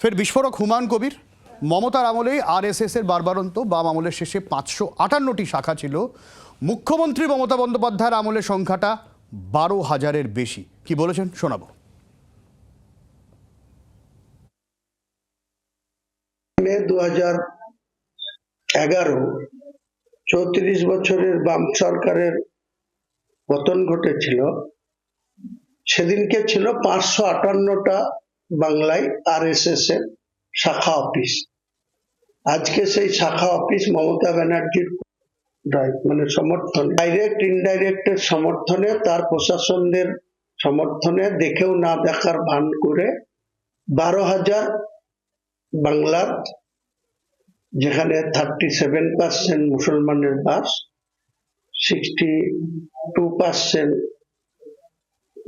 ফের বিস্ফোরক হুমায়ুন কবির। মমতার আমলেই আরএসএস এর বারবারন্ত, বাম আমলের শেষে 558টি শাখা ছিল। মুখ্যমন্ত্রী মমতা বন্দ্যোপাধ্যায়ের আমলের সংখ্যাটা 12,000-এর বেশি। কি বলেছেন শোনাবো। 2011 34 বছরের বাম সরকারের পতন ঘটেছিল। সেদিনকে ছিল 558টা বাংলায় আরএসএস এর শাখা অফিস। আজকে সেই শাখা অফিস মমতা ব্যানার্জির মানে সমর্থন, ডাইরেক্ট ইনডাইরেক্টের সমর্থনে, তার প্রশাসনদের সমর্থনে, দেখেও না দেখার ভান করে 12,000 বাংলার, যেখানে 37% মুসলমানের বাস, 62%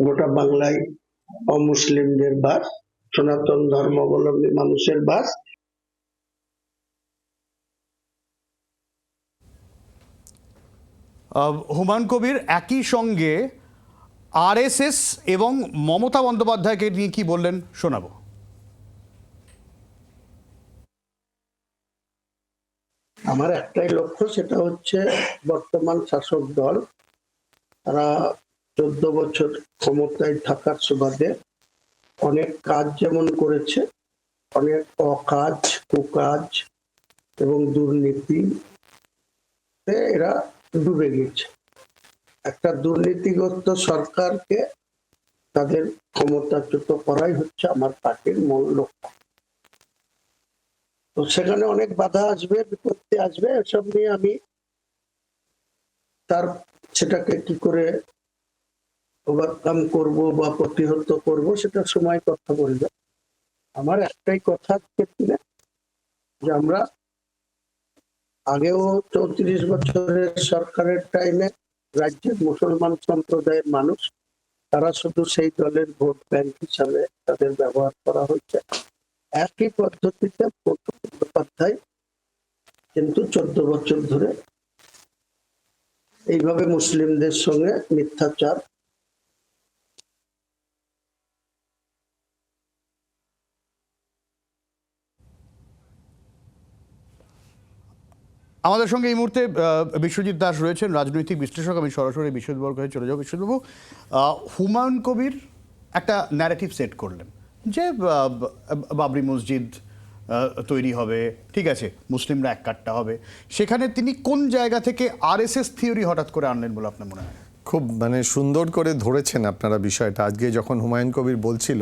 গোটা বাংলায় অমুসলিমদের বাস, সনাতন ধর্মাবলম্বী মানুষের বাস। হুমায়ুন কবির একই সঙ্গে আরএসএস এবং মমতা বন্দ্যোপাধ্যায়কে নিয়ে কি বললেন শোনাবো। আমার একটাই লক্ষ্য, সেটা হচ্ছে বর্তমান শাসক দল তারা 14 বছর ক্ষমতায় থাকার সুবাদে অনেক কাজ যেমন করেছে, অনেক অকাজ, কুকাজ এবং দুর্নীতি এরা ডুবে গেছে। একটা দুর্নীতিগ্রস্ত সরকারকে তাদের ক্ষমতাচ্যুত করাই হচ্ছে আমার পার্টির মূল লক্ষ্য। তো সেখানে অনেক বাধা আসবে, বিপত্তি আসবে, এসব নিয়ে আমি সেটাকে কি করে ওভারকাম করব বা প্রতিহত করব সেটা সময় কথা বলবে। আমার একটাই কথা যে আমরা আগেও 34 বছরের সরকারের টাইমে রাজ্যের মুসলমান সম্প্রদায়ের মানুষ, তারা শুধু সেই দলের ভোট ব্যাংক হিসাবে তাদের ব্যবহার করা হয়েছে। একই পদ্ধতিতে বন্দ্যোপাধ্যায় কিন্তু 14 বছর ধরে এইভাবে মুসলিমদের সঙ্গে মিথ্যাচার। আমাদের সঙ্গে এই মুহূর্তে বিশ্বজিৎ দাস রয়েছেন, রাজনৈতিক বিশ্লেষক। আমি সরাসরি বিশ্বজিৎবাবুর কাছে চলে যাবো। বিশ্বজিৎবাবু, হুমায়ুন কবির একটা ন্যারেটিভ সেট করলেন যে বাবরি মসজিদ তৈরি হবে, ঠিক আছে, মুসলিমরা এক কাট্টা হবে। সেখানে তিনি কোন জায়গা থেকে আরএসএস থিওরি হঠাৎ করে আনলেন বলে আপনার মনে হয়? খুব সুন্দর করে ধরেছেন আপনারা বিষয়টা। আজকে যখন হুমায়ুন কবির বলছিল,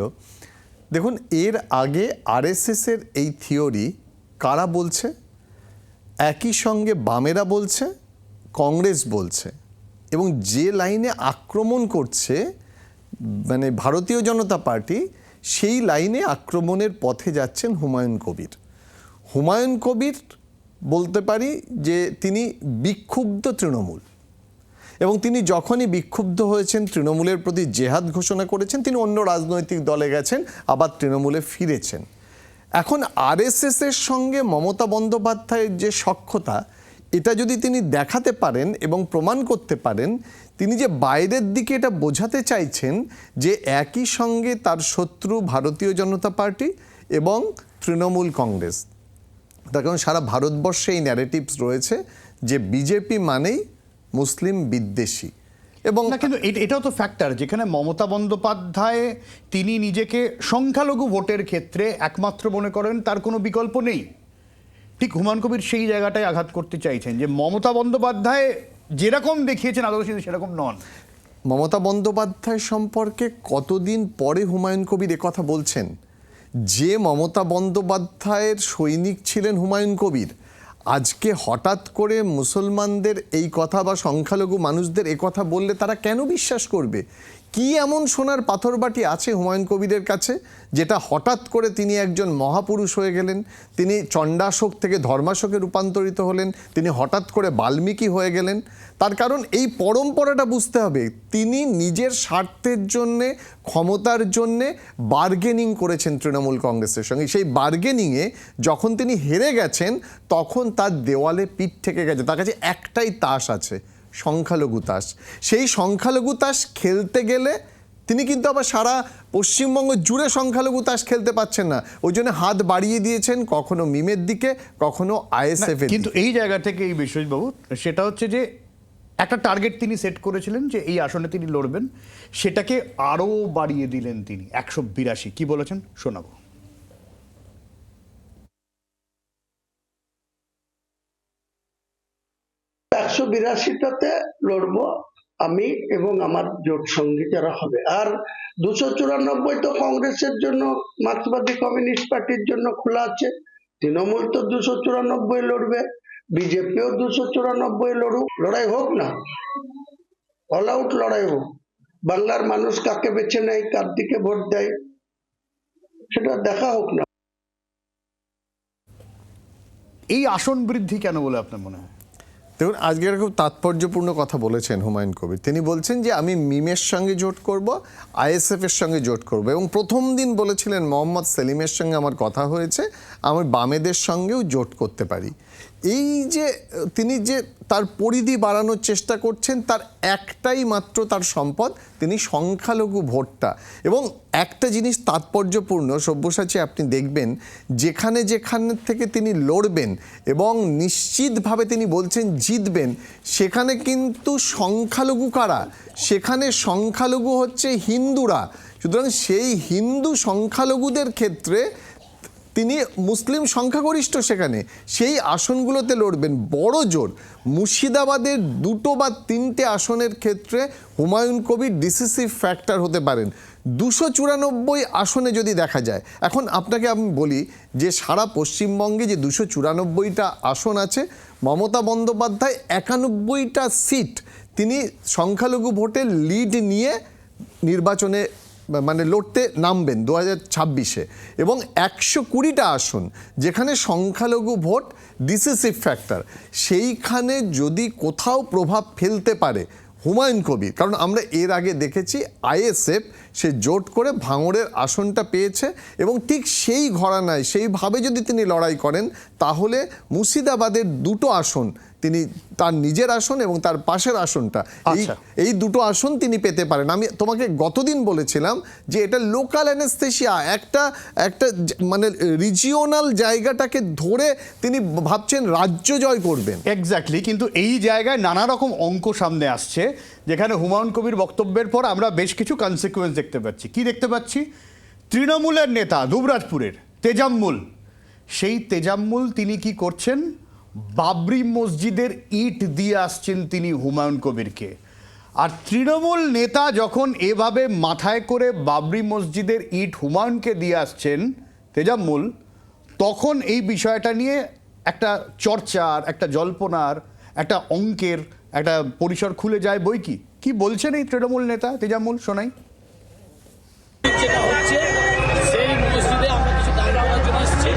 দেখুন এর আগে আরএসএসের এই থিওরি কারা বলছে? একই সঙ্গে বামেরা বলছে, কংগ্রেস বলছে, এবং যে লাইনে আক্রমণ করছে ভারতীয় জনতা পার্টি, সেই লাইনে আক্রমণের পথে যাচ্ছেন হুমায়ুন কবির। হুমায়ুন কবির বলতে পারি যে তিনি বিক্ষুব্ধ তৃণমূল, এবং তিনি যখনই বিক্ষুব্ধ হয়েছেন, তৃণমূলের প্রতি জেহাদ ঘোষণা করেছেন, তিনি অন্য রাজনৈতিক দলে গেছেন, আবার তৃণমূলে ফিরেছেন। এখন আরএসএসের সঙ্গে মমতা বন্দ্যোপাধ্যায়ের যে সখ্যতা, এটা যদি তিনি দেখাতে পারেন এবং প্রমাণ করতে পারেন, তিনি যে বাইরের দিকে এটা বোঝাতে চাইছেন যে একই সঙ্গে তার শত্রু ভারতীয় জনতা পার্টি এবং তৃণমূল কংগ্রেস। তার কারণ সারা ভারতবর্ষে এই ন্যারেটিভস রয়েছে যে বিজেপি মানেই মুসলিম বিদ্বেষী। এবং না, কিন্তু এটাও তো ফ্যাক্টর, যেখানে মমতা বন্দ্যোপাধ্যায় তিনি নিজেকে সংখ্যালঘু ভোটের ক্ষেত্রে একমাত্র মনে করেন, তার কোনো বিকল্প নেই। ঠিক হুমায়ুন কবির সেই জায়গাটায় আঘাত করতে চাইছেন যে মমতা বন্দ্যোপাধ্যায় যেরকম দেখিয়েছেন আদৌ সেরকম নন। মমতা বন্দ্যোপাধ্যায় সম্পর্কে কতদিন পরে হুমায়ুন কবির একথা বলছেন? যে মমতা বন্দ্যোপাধ্যায়ের সৈনিক ছিলেন হুমায়ুন কবির, আজকে হঠাৎ করে মুসলমানদের এই কথা বা সংখ্যালঘু মানুষদের এ কথা বললে তারা কেন বিশ্বাস করবে? কি এমন সোনার পাথরবাটি আছে হুমায়ুন কবিরের কাছে, যেটা হঠাৎ করে তিনি একজন মহাপুরুষ হয়ে গেলেন? তিনি চণ্ডাশোক থেকে ধর্মাশোকে রূপান্তরিত হলেন, তিনি হঠাৎ করে বাল্মীকি হয়ে গেলেন। তার কারণ এই পরম্পরাটা বুঝতে হবে, তিনি নিজের স্বার্থের জন্যে, ক্ষমতার জন্যে বার্গেনিং করেছেন তৃণমূল কংগ্রেসের সঙ্গে। সেই বার্গেনিংয়ে যখন তিনি হেরে গেছেন, তখন তার দেওয়ালে পিঠ থেকে গেছে। তার কাছে একটাই তাস আছে, সংখ্যালঘু তাস। সেই সংখ্যালঘু তাস খেলতে গেলে তিনি কিন্তু আবার সারা পশ্চিমবঙ্গ জুড়ে সংখ্যালঘু তাস খেলতে পাচ্ছেন না, ওই জন্য হাত বাড়িয়ে দিয়েছেন কখনো মিমের দিকে, কখনো আইএসএফ এর কিন্তু দিকে। এই জায়গা থেকে এই বিশ্বজিৎবাবু, সেটা হচ্ছে যে একটা টার্গেট তিনি সেট করেছিলেন যে এই আসনে তিনি লড়বেন, সেটাকে আরো বাড়িয়ে দিলেন তিনি 182। কি বলেছেন শোনাবো। 182টাতে লড়বো আমি এবং আমার জোট সঙ্গী যারা হবে। আর 294 তো কংগ্রেসের জন্য, মার্ক্সবাদী কমিউনিস্ট পার্টির জন্য খোলা আছে। তৃণমূল তো 294 লড়বে, বিজেপিও 294 লড়ুক, লড়াই হোক না, অল আউট লড়াই হোক। বাংলার মানুষ কাকে বেছে নেয়, কার দিকে ভোট দেয়, সেটা দেখা হোক না। এই আসন বৃদ্ধি কেন বলে আপনার মনে হয়? দেখুন, আজকে খুব তাৎপর্যপূর্ণ কথা বলেছেন হুমায়ুন কবির। তিনি বলছেন যে আমি মিমের সঙ্গে জোট করব, আইএসএফ এর সঙ্গে জোট করব, এবং প্রথম দিন বলেছিলেন মোহাম্মদ সেলিমের সঙ্গে আমার কথা হয়েছে, আমি বামেদের সঙ্গেও জোট করতে পারি। এই যে তিনি যে তার পরিধি বাড়ানোর চেষ্টা করছেন, তার একটাই মাত্র তার সম্পদ, তিনি সংখ্যালঘু ভোটটা। এবং একটা জিনিস তাৎপর্যপূর্ণ সব্যসাচী, আপনি দেখবেন যেখানে যেখানে থেকে তিনি লড়বেন এবং নিশ্চিতভাবে তিনি বলছেন জিতবেন, সেখানে কিন্তু সংখ্যালঘু কারা? সেখানে সংখ্যালঘু হচ্ছে হিন্দুরা। সুতরাং সেই হিন্দু সংখ্যালঘুদের ক্ষেত্রে তিনি মুসলিম সংখ্যাগরিষ্ঠ, সেখানে সেই আসনগুলোতে লড়বেন বড় জোর। মুর্শিদাবাদের 2 বা 3টে আসনের ক্ষেত্রে হুমায়ুন কবির ডিসিসিভ ফ্যাক্টর হতে পারেন। 294 আসনে যদি দেখা যায়, এখন আপনাকে আমি বলি যে সারা পশ্চিমবঙ্গে যে 294টা আসন আছে, মমতা বন্দ্যোপাধ্যায় 91টা সিট তিনি সংখ্যালঘু ভোটের লিড নিয়ে নির্বাচনে মানে লড়তে নামবেন 2026-এ, এবং 120টা আসন যেখানে সংখ্যালঘু ভোট ডিসিসিভ ফ্যাক্টর, সেইখানে যদি কোথাও প্রভাব ফেলতে পারে হুমায়ুন কবির, কারণ আমরা এর আগে দেখেছি আইএসএফ সে জোট করে ভাঙড়ের আসনটা পেয়েছে, এবং ঠিক সেই ঘরানায় সেইভাবে যদি তিনি লড়াই করেন, তাহলে মুর্শিদাবাদের 2টো আসন তিনি, তার নিজের আসন এবং তার পাশের আসনটা, এই 2টো আসন তিনি পেতে পারেন। আমি তোমাকে গতদিন বলেছিলাম যে এটা লোকাল অ্যানেস্থেশিয়া, একটা মানে রিজিওনাল জায়গাটাকে ধরে তিনি ভাবছেন রাজ্য জয় করবেন। এক্স্যাক্টলি, কিন্তু এই জায়গায় নানা রকম অঙ্ক সামনে আসছে, যেখানে হুমায়ুন কবির বক্তব্যের পর আমরা বেশ কিছু কনসিকুয়েন্স দেখতে পাচ্ছি। কি দেখতে পাচ্ছি? তৃণমূলের নেতা দুবরাজপুরের তেজাম্মুল, সেই তেজাম্মুল তিনি কি করছেন? বাবরি মসজিদের ইট দিয়ে আসছেন তিনি হুমায়ুন কবিরকে। আর তৃণমূল নেতা যখন এভাবে মাথায় করে বাবরি মসজিদের ইট হুমায়ুনকে দিয়ে আসছেন তেজাম্মুল, তখন এই বিষয়টা নিয়ে একটা চর্চার, একটা জল্পনার, একটা অঙ্কের একটা পরিসর খুলে যায় বই কি। কি বলছেন এই তৃণমূল নেতা তেজাম্মুল, শোনাই। যেটা হচ্ছে সেই মসজিদে আমরা কিছু দান করার জন্য এসেছি,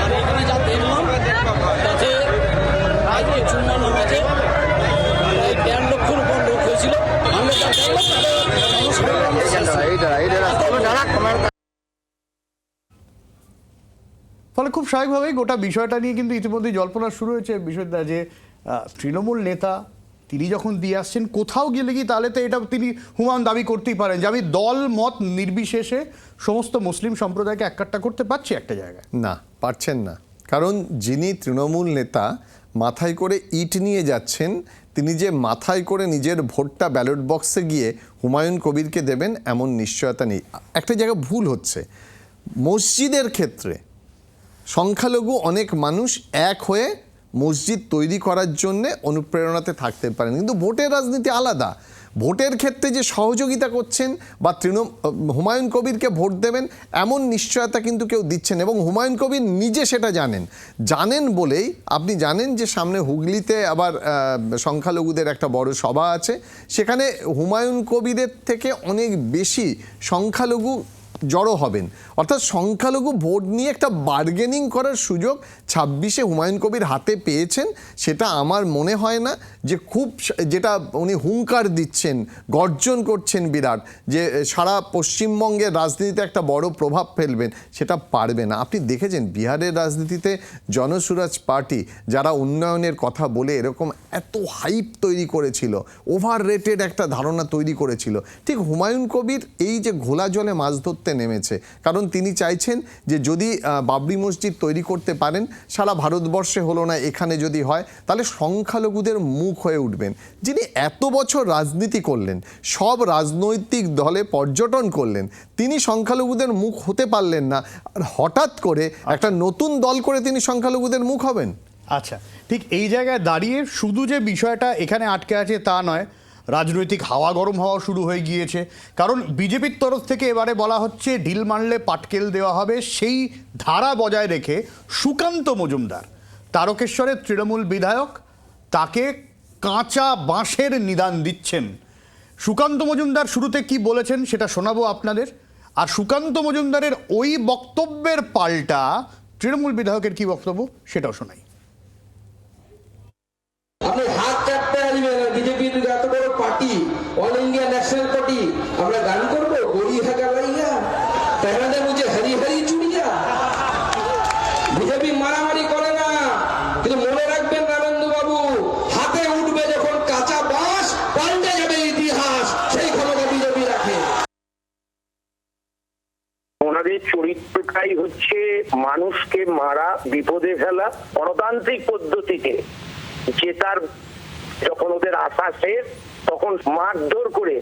আর এখানে যা দেখলাম তাতে আজকে চুম্মা নামাজে প্রায় 1.5 লক্ষর উপর লোক হয়েছিল। আমরা যা দেখলাম ফলে খুব স্বাভাবিকভাবেই গোটা বিষয়টা নিয়ে কিন্তু ইতিমধ্যেই জল্পনা শুরু হয়েছে বিষয়টা, যে তৃণমূল নেতা তিনি যখন দিয়ে আসছেন কোথাও গেলে কি তাহলে তো এটা তিনি হুমায়ুন দাবি করতেই পারেন যে আমি দল মত নির্বিশেষে সমস্ত মুসলিম সম্প্রদায়কে এককাট্টা করতে পারছি একটা জায়গায়। না, পারছেন না, কারণ যিনি তৃণমূল নেতা মাথায় করে ইট নিয়ে যাচ্ছেন, তিনি যে মাথায় করে নিজের ভোটটা ব্যালট বক্সে গিয়ে হুমায়ুন কবিরকে দেবেন এমন নিশ্চয়তা নেই। একটা জায়গায় ভুল হচ্ছে, মসজিদের ক্ষেত্রে সংখ্যালঘু অনেক মানুষ এক হয়ে মসজিদ তৈরি করার জন্যে অনুপ্রেরণাতে থাকতে পারেন, কিন্তু ভোটের রাজনীতি আলাদা। ভোটের ক্ষেত্রে যে সহযোগিতা করছেন বা হুমায়ুন কবিরকে ভোট দেবেন এমন নিশ্চয়তা কিন্তু কেউ দিচ্ছেন, এবং হুমায়ুন কবির নিজে সেটা জানেন বলেই আপনি জানেন যে সামনে হুগলিতে আবার সংখ্যালঘুদের একটা বড় সভা আছে, সেখানে হুমায়ুন কবিরের থেকে অনেক বেশি সংখ্যালঘু জড়ো হবেন, অর্থাৎ সংখ্যালঘু ভোট নিয়ে একটা বার্গেনিং করার সুযোগ 26-এ হুমায়ুন কবির হাতে পেয়েছেন। সেটা আমার মনে হয় না যে খুব যেটা উনি হুঙ্কার দিচ্ছেন, গর্জন করছেন বিরাট, যে সারা পশ্চিমবঙ্গের রাজনীতিতে একটা বড় প্রভাব ফেলবেন, সেটা পারবে না। আপনি দেখেছেন বিহারের রাজনীতিতে জনসুরাজ পার্টি যারা উন্নয়নের কথা বলে এরকম এত হাইপ তৈরি করেছিল, ওভার রেটেড একটা ধারণা তৈরি করেছিল, ঠিক হুমায়ুন কবির এই যে ঘোলা জলে মাছ ধরতে নেমেছে, কারণ তিনি চাইছেন যে যদি বাবরি মসজিদ তৈরি করতে পারেন, সারা ভারতবর্ষে হলো না, এখানে যদি হয় তাহলে সংখ্যালঘুদের মুখ হয়ে উঠবেন। যিনি এত বছর রাজনীতি করলেন, সব রাজনৈতিক দলে পর্যটন করলেন, তিনি সংখ্যালঘুদের মুখ হতে পারলেন না, আর হঠাৎ করে একটা নতুন দল করে তিনি সংখ্যালঘুদের মুখ হবেন। আচ্ছা, ঠিক এই জায়গায় দাঁড়িয়ে শুধু যে বিষয়টা এখানে আটকে আছে তা নয়, রাজনৈতিক হাওয়া গরম হওয়া শুরু হয়ে গিয়েছে। কারণ বিজেপির তরফ থেকে এবারে বলা হচ্ছে ঢিল মারলে পাটকেল দেওয়া হবে, সেই ধারা বজায় রেখে সুকান্ত মজুমদার, তারকেশ্বরের তৃণমূল বিধায়ক, তাকে কাঁচা বাঁশের নিদান দিচ্ছেন। সুকান্ত মজুমদার শুরুতে কি বলেছেন সেটা শোনাবো আপনাদের, আর সুকান্ত মজুমদারের ওই বক্তব্যের পাল্টা তৃণমূল বিধায়কের কি বক্তব্য সেটাও শোনাই। আপনি হাত চাটতে আসবেন, বিজেপির এত বড় party, all India national party, আমরা গান করবো গড়ি হাগালাইয়া পেরাদে মুঝে হরি হরি চুড়িয়া। বিজেপি মারামারি করে না, কিন্তু মনে রাখবেন রামেন্দ্র বাবু, হাতে উঠবে যখন কাঁচা বাঁশ, পাল্টে যাবে ইতিহাস, সেই ক্ষমতা বিজেপি রাখে। ওনাদের চরিত্রটাই হচ্ছে মানুষকে মারা, বিপদে ফেলা, গণতান্ত্রিক পদ্ধতিতে জেতার যখন ওদের আশা শেষ, তখন মারধর করে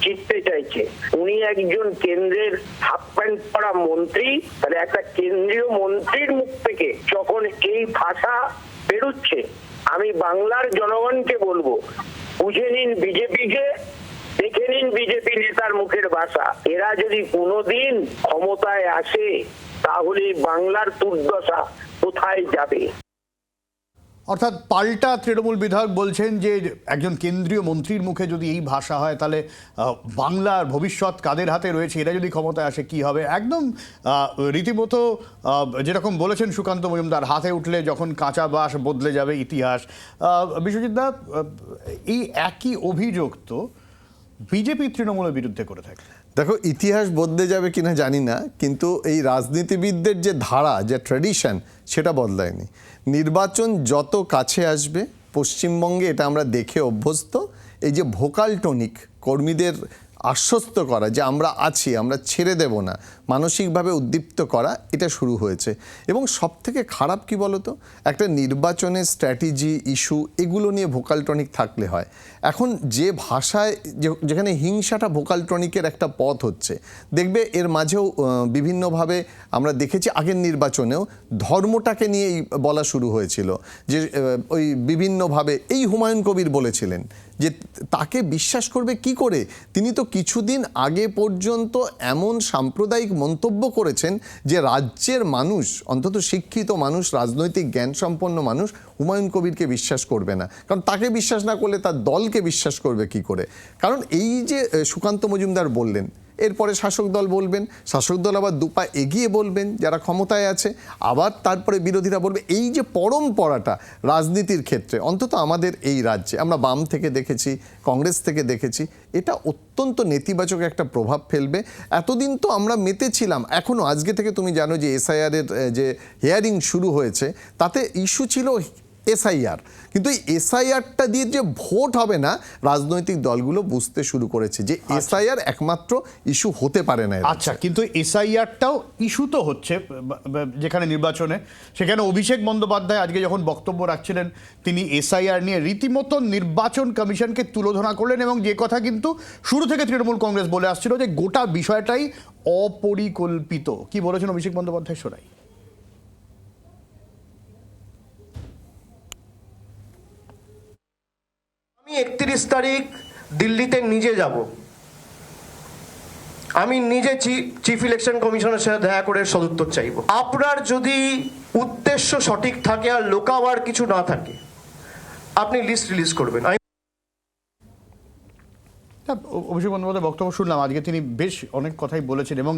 জিততে চাইছে। উনি একজন কেন্দ্রের হাফ প্যান্ট পরা মন্ত্রী, তাহলে একটা কেন্দ্রীয় মন্ত্রীর মুখ থেকে যখন এই ভাষা বেরোচ্ছে, আমি বাংলার জনগণকে বলবো, বুঝে নিন বিজেপিকে, দেখে নিন বিজেপি নেতার মুখের ভাষা। এরা যদি কোনোদিন ক্ষমতায় আসে তাহলে বাংলার দুর্দশা কোথায় যাবে। অর্থাৎ পাল্টা তৃণমূল বিধায়ক বলছেন যে একজন কেন্দ্রীয় মন্ত্রীর মুখে যদি এই ভাষা হয় তাহলে বাংলার ভবিষ্যৎ কাদের হাতে রয়েছে, এরা যদি ক্ষমতায় আসে কি হবে। একদম রীতিমতো যেরকম বলেছেন সুকান্ত মজুমদার, হাতে উঠলে যখন কাঁচা বাঁশ বদলে যাবে ইতিহাস। বিশ্বজিৎ দা, এই একই অভিযোগ তো বিজেপি তৃণমূলের বিরুদ্ধে করে থাকে। দেখো, ইতিহাস বদলে যাবে কিনা জানি না, কিন্তু এই রাজনীতিবিদদের যে ধারা, যে ট্র্যাডিশন, সেটা বদলায়নি। নির্বাচন যত কাছে আসবে পশ্চিমবঙ্গে, এটা আমরা দেখে অভ্যস্ত, এই যে ভোকাল টনিক, কর্মীদের আশ্বস্ত করা যে আমরা আছি, আমরা ছেড়ে দেব না, মানসিকভাবে উদ্দীপ্ত করা, এটা শুরু হয়েছে। এবং সবথেকে খারাপ কি বলতো, একটা নির্বাচনের স্ট্র্যাটেজি, ইস্যু, এগুলো নিয়ে ভোকাল টনিক থাকলে হয়। এখন যে ভাষায়, যেখানে হিংসাটা ভোকাল টনিকের একটা পথ হচ্ছে, দেখবে এর মাঝেও বিভিন্নভাবে আমরা দেখেছি, আগের নির্বাচনেও ধর্মটাকে নিয়েই বলা শুরু হয়েছিল, যে ওই বিভিন্নভাবে এই হুমায়ুন কবির বলেছিলেন যে তাকে বিশ্বাস করবে কি করে, তিনি তো কিছুদিন আগে পর্যন্ত এমন সাম্প্রদায়িক মন্তব্য করেছেন যে রাজ্যের মানুষ, অন্তত শিক্ষিত মানুষ, রাজনৈতিক জ্ঞান সম্পন্ন মানুষ হুমায়ুন কবিরকে বিশ্বাস করবে না। কারণ তাকে বিশ্বাস না করলে তার দলকে বিশ্বাস করবে কি করে। কারণ এই যে সুকান্ত মজুমদার বললেন, এরপরে শাসক দল বলবেন, শাসক দল আবার দুপা এগিয়ে বলবেন যারা ক্ষমতায় আছে, আবার তারপরে বিরোধীরা বলবে। এই যে পরম্পরাটা রাজনীতির ক্ষেত্রে, অন্তত আমাদের এই রাজ্যে আমরা বাম থেকে দেখেছি, কংগ্রেস থেকে দেখেছি, এটা অত্যন্ত নেতিবাচক একটা প্রভাব ফেলবে। এতদিন তো আমরা মেতেছিলাম, এখনও আজকে থেকে তুমি জানো যে এসআইআরের যে হিয়ারিং শুরু হয়েছে, তাতে ইস্যু ছিল এসআইআর, কিন্তু এই এসআইআরটা দিয়ে যে ভোট হবে না, রাজনৈতিক দলগুলো বুঝতে শুরু করেছে যে এসআইআর একমাত্র ইস্যু হতে পারে না। আচ্ছা, কিন্তু এসআইআরটাও ইস্যু তো হচ্ছে যেখানে নির্বাচনে, সেখানে অভিষেক বন্দ্যোপাধ্যায় আজকে যখন বক্তব্য রাখছিলেন, তিনি এসআইআর নিয়ে রীতিমতো নির্বাচন কমিশনকে তুলোধনা করলেন, এবং যে কথা কিন্তু শুরু থেকে তৃণমূল কংগ্রেস বলে আসছিল যে গোটা বিষয়টাই অপরিকল্পিত। কি বলেছেন অভিষেক বন্দ্যোপাধ্যায়, শোনাই। আমি 31 তারিখ দিল্লিতে নিজে যাব, আমি নিজে চিফ ইলেকশন কমিশনের সাথে দেখা করে সদুত্তর চাইব। আপনার যদি উদ্দেশ্য সঠিক থাকে আর লোকাবার কিছু না থাকে, আপনি লিস্ট রিলিজ করবেন। অভিষেক বন্দ্যোপাধ্যায় বক্তব্য শুনলাম, আজকে তিনি বেশ অনেক কথাই বলেছেন এবং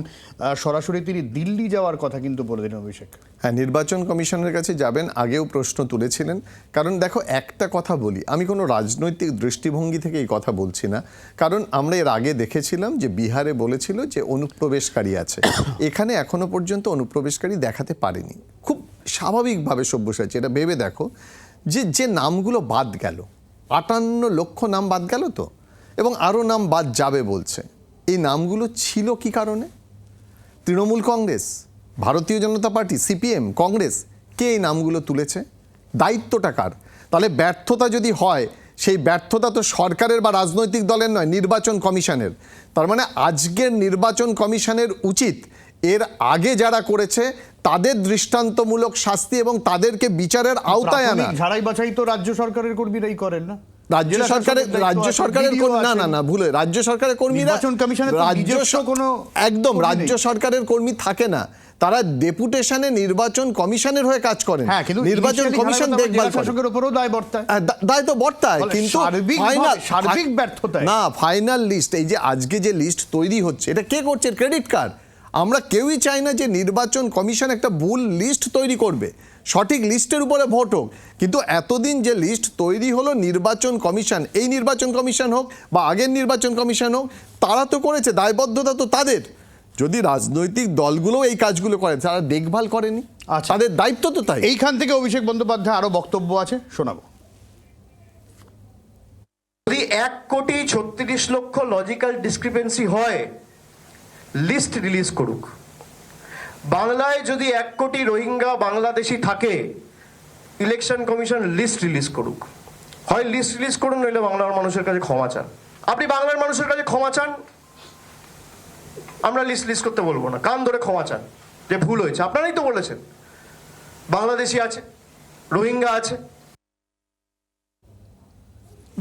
সরাসরি তিনি দিল্লি যাওয়ার কথা কিন্তু বলে দিলেন অভিষেক। হ্যাঁ, নির্বাচন কমিশনের কাছে যাবেন, আগেও প্রশ্ন তুলেছিলেন। কারণ দেখো, একটা কথা বলি, আমি কোনো রাজনৈতিক দৃষ্টিভঙ্গি থেকে এই কথা বলছি না, কারণ আমরা এর আগে দেখেছিলাম যে বিহারে বলেছিল যে অনুপ্রবেশকারী আছে, এখানে এখনো পর্যন্ত অনুপ্রবেশকারী দেখাতে পারেনি। খুব স্বাভাবিকভাবে সব্যসাচী, এটা ভেবে দেখো যে নামগুলো বাদ গেল, 58 লক্ষ নাম বাদ গেল তো, এবং আরও নাম বাদ যাবে বলছে। এই নামগুলো ছিল কি কারণে? তৃণমূল কংগ্রেস, ভারতীয় জনতা পার্টি, সিপিএম, কংগ্রেস, কে এই নামগুলো তুলেছে? দায়িত্বটা কার? তাহলে ব্যর্থতা যদি হয়, সেই ব্যর্থতা তো সরকারের বা রাজনৈতিক দলের নয়, নির্বাচন কমিশনের। তার মানে আজকের নির্বাচন কমিশনের উচিত এর আগে যারা করেছে তাদের দৃষ্টান্তমূলক শাস্তি এবং তাদেরকে বিচারের আওতায় আনা। ঝাড়াই বাছাই তো রাজ্য সরকারের কর্মীরাই করেন না? রাজ্য সরকারের না ভুলে, রাজ্য সরকারের কর্মীরা নির্বাচন কমিশনের একদম রাজ্য সরকারের কর্মী থাকে না, তারা ডেপুটেশনে নির্বাচন কমিশনের হয়ে কাজ করেন। হ্যাঁ, কিন্তু নির্বাচন কমিশন দেখভাল করে, শাসকের উপরও দায় বর্তায়। দায় তো বর্তায়, কিন্তু সার্বিক ব্যর্থতা না। ফাইনাল লিস্ট, এই যে আজকে যে লিস্ট তৈরি হচ্ছে, এটা কে করছে? Credit card. আমরা কেউই চাই না যে নির্বাচন কমিশন একটা ভুল লিস্ট তৈরি করবে, সঠিক লিস্টের উপরে ভোট হোক। কিন্তু এতদিন যে লিস্ট তৈরি হলো নির্বাচন কমিশন, এই নির্বাচন কমিশন হোক বা আগের নির্বাচন কমিশন হোক, তারা তো করেছে, দায়বদ্ধতা তো তাদের। যদি রাজনৈতিক দলগুলো এই কাজগুলো করে, তারা দেখভাল করেনি, তাদের দায়িত্ব তো তাই। এইখান থেকে অভিষেক বন্দ্যোপাধ্যায় আরো বক্তব্য আছে, শোনাবো। যদি 1,36,00,000 লজিক্যাল ডিসক্রিপেন্সি হয়, লিস্ট রিলিজ করুক। বাংলায় যদি 1 কোটি রোহিঙ্গা বাংলাদেশি থাকে, ইলেকশন কমিশন লিস্ট রিলিজ করুক। হয় লিস্ট রিলিজ করুন, নইলে বাংলার মানুষের কাছে ক্ষমা চান। আপনি বাংলার মানুষের কাছে ক্ষমা চান, আমরা লিস্ট লিস্ট করতে বলবো না, কান ধরে ক্ষমা চান যে ভুল হয়েছে। আপনারাই তো বলেছেন বাংলাদেশি আছে, রোহিঙ্গা আছে।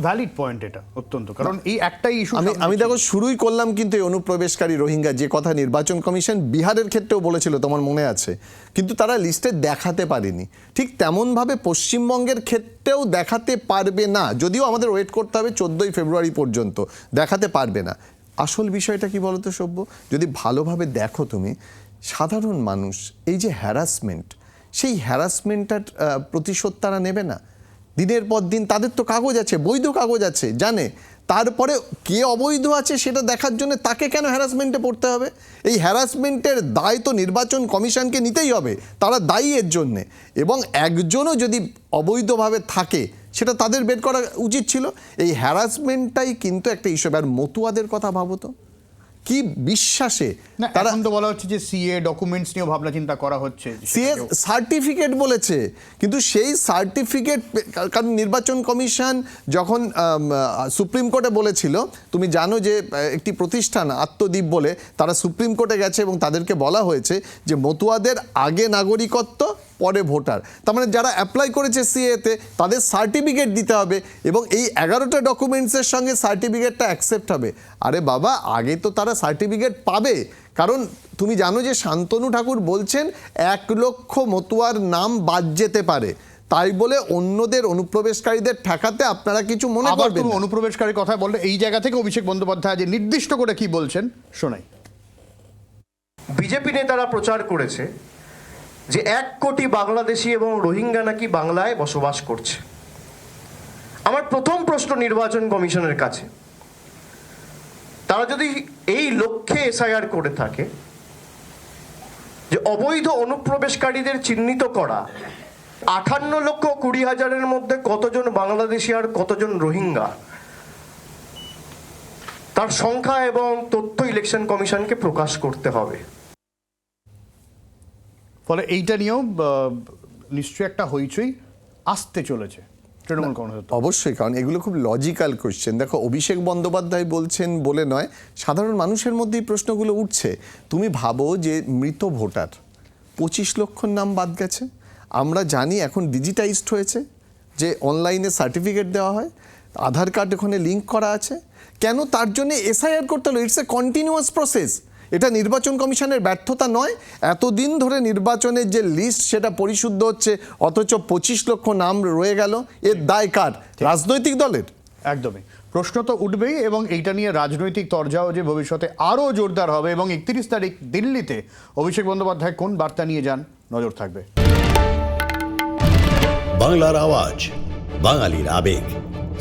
ভ্যালিড পয়েন্ট এটা অত্যন্ত, কারণ এই একটাই ইস্যু। আমি দেখো শুরুই করলাম কিন্তু এই অনুপ্রবেশকারী রোহিঙ্গা, যে কথা নির্বাচন কমিশন বিহারের ক্ষেত্রেও বলেছিল, তোমার মনে আছে, কিন্তু তারা লিস্টে দেখাতে পারেনি। ঠিক তেমনভাবে পশ্চিমবঙ্গের ক্ষেত্রেও দেখাতে পারবে না, যদিও আমাদের ওয়েট করতে হবে 14ই ফেব্রুয়ারি পর্যন্ত, দেখাতে পারবে না। আসল বিষয়টা কি বলতো সব্য, যদি ভালোভাবে দেখো তুমি, সাধারণ মানুষ এই যে হ্যারাসমেন্ট, সেই হ্যারাসমেন্টটার প্রতিশোধ তারা নেবে না? দিনের পর দিন তাদের তো কাগজ আছে, বৈধ কাগজ আছে, জানে। তারপরে কে অবৈধ আছে সেটা দেখার জন্য তাকে কেন হ্যারাসমেন্টে পড়তে হবে? এই হ্যারাসমেন্টের দায় তো নির্বাচন কমিশনকে নিতেই হবে, তারা দায়ী এর জন্যে। এবং একজনও যদি অবৈধভাবে থাকে, সেটা তাদের বের করা উচিত ছিল। এই হ্যারাসমেন্টটাই কিন্তু একটা ইস্যু। আর মতুয়াদের কথা ভাবো তো, কি বিশ্বাসে তারা তো বলা হচ্ছে যে সিএ ডকুমেন্টস নিয়ে ভাবনা চিন্তা করা হচ্ছে, সিএ সার্টিফিকেট বলেছে, কিন্তু সেই সার্টিফিকেট, কারণ নির্বাচন কমিশন যখন সুপ্রিম কোর্টে বলেছিল, তুমি জানো যে একটি প্রতিষ্ঠান আত্মদ্বীপ বলে, তারা সুপ্রিম কোর্টে গেছে এবং তাদেরকে বলা হয়েছে যে মতুয়াদের আগে নাগরিকত্ব, পরে ভোটার। তার মানে যারা অ্যাপ্লাই করেছে সিএতে, তাদের সার্টিফিকেট দিতে হবে এবং এই 11টা ডকুমেন্টসের সঙ্গে সার্টিফিকেটটা অ্যাকসেপ্ট হবে। আরে বাবা, আগে তো তারা সার্টিফিকেট পাবে, কারণ তুমি জানো যে শান্তনু ঠাকুর বলছেন 1 লক্ষ মতুয়ার নাম বাদ যেতে পারে, তাই বলে অন্যদের অনুপ্রবেশকারীদের ঠেকাতে আপনারা কিছু মনে করবেন না। অনুপ্রবেশকারীর কথা বললে এই জায়গা থেকে অভিষেক বন্দ্যোপাধ্যায় যে নির্দিষ্ট করে কি বলছেন শোনাই। বিজেপি নেতারা প্রচার করেছে যে 1 কোটি বাংলাদেশি এবং রোহিঙ্গা নাকি বাংলায় বসবাস করছে। আমার প্রথম প্রশ্ন নির্বাচন কমিশনের কাছে, তারা যদি এই লক্ষ্যে এসআইআর করে থাকে, যে অবৈধ অনুপ্রবেশকারীদের চিহ্নিত করা, 58,20,000-এর মধ্যে কতজন বাংলাদেশি আর কতজন রোহিঙ্গা, তার সংখ্যা এবং তথ্য ইলেকশন কমিশনকে প্রকাশ করতে হবে। ফলে এইটা নিয়েও নিশ্চয়ই একটা হইচই আসতে চলেছে তৃণমূল কংগ্রেস। অবশ্যই, কারণ এগুলো খুব লজিক্যাল কোয়েশ্চেন। দেখো, অভিষেক বন্দ্যোপাধ্যায় বলছেন বলে নয়, সাধারণ মানুষের মধ্যেই প্রশ্নগুলো উঠছে। তুমি ভাবো যে মৃত ভোটার 25 লক্ষর নাম বাদ গেছে। আমরা জানি এখন ডিজিটাইজড হয়েছে, যে অনলাইনে সার্টিফিকেট দেওয়া হয়, আধার কার্ড ওখানে লিঙ্ক করা আছে। কেন তার জন্য এসআইআর করতে হলো? It's a continuous process. এটা নির্বাচন কমিশনের ব্যর্থতা নয়। এতদিন ধরে নির্বাচনের যে লিস্ট সেটা পরিশুদ্ধ হচ্ছে, অথচ 25 লক্ষ নাম রয়ে গেল। এর দায় কার? রাজনৈতিক দলের। একদমই, প্রশ্ন তো উঠবেই, এবং এইটা নিয়ে রাজনৈতিক তরজাও যে ভবিষ্যতে আরও জোরদার হবে। এবং 31 তারিখ দিল্লিতে অভিষেক বন্দ্যোপাধ্যায় কোন বার্তা নিয়ে যান, নজর থাকবে। বাংলার আওয়াজ, বাঙালির আবেগ,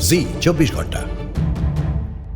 জি 24 ঘন্টা।